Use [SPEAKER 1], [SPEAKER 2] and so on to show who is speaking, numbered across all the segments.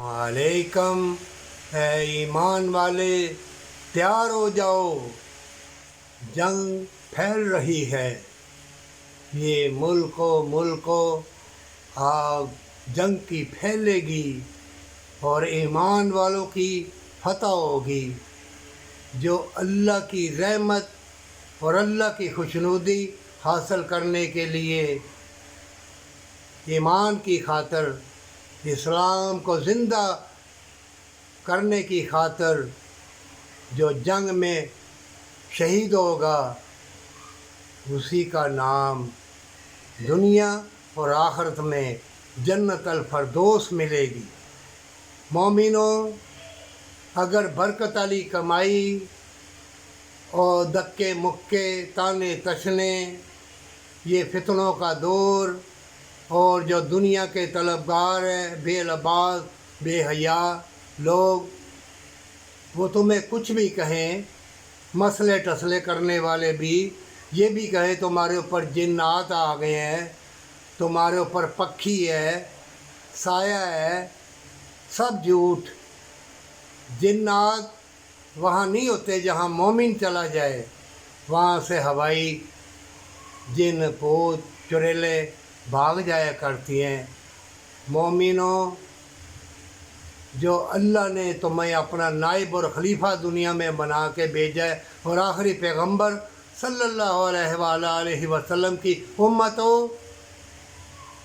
[SPEAKER 1] वालेकुम है ईमान वाले, तैयार हो जाओ, जंग फैल रही है। ये मुल्को आग जंग की फैलेगी और ईमान वालों की फतह होगी। जो अल्लाह की रहमत और अल्लाह की खुशनुदी हासिल करने के लिए ईमान की खातिर, इस्लाम को ज़िंदा करने की खातिर जो जंग में शहीद होगा, उसी का नाम दुनिया और आखिरत में जन्नत अल फरदौस मिलेगी। मोमिनों, अगर बरकत वाली कमाई और धक्के मुक्के ताने तशने, ये फितनों का दौर और जो दुनिया के तलबगार हैं, बेलबाज बेहया लोग, वो तुम्हें कुछ भी कहें, मसले टसले करने वाले भी ये भी कहें तुम्हारे ऊपर जिन्नात आ गए हैं, तुम्हारे ऊपर पक्षी है, साया है, सब झूठ। जिन्नात वहाँ नहीं होते जहाँ मोमिन चला जाए, वहाँ से हवाई जिन भूत चुड़ैलें भाग जाया करती हैं। मोमिनों, जो अल्लाह ने तुम्हें अपना नाइब और खलीफा दुनिया में बना के भेजा है और आखिरी पैगंबर सल्लल्लाहु अलैहि वसल्लम की उम्मत हो,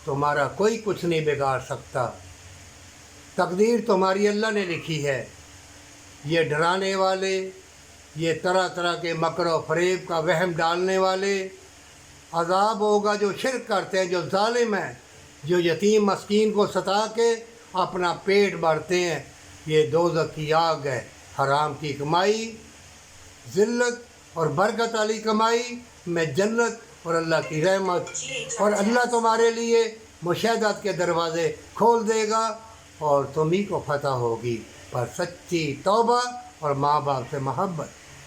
[SPEAKER 1] तुम्हारा कोई कुछ नहीं बिगाड़ सकता। तकदीर तुम्हारी अल्लाह ने लिखी है। ये डराने वाले, ये तरह तरह के मकर और फरेब का वहम डालने वाले, अज़ाब होगा जो शिरक करते हैं, जो जालिम हैं, जो यतीम मस्कीन को सता के अपना पेट भरते हैं। ये दोज़ख की आग है। हराम की कमाई, ज़िल्लत और बरकत वाली कमाई में जन्नत और अल्लाह की रहमत, और अल्लाह तुम्हारे लिए मुशाहदत के दरवाज़े खोल देगा और तुम ही को फतह होगी। पर सच्ची तौबा और माँ बाप से मोहब्बत।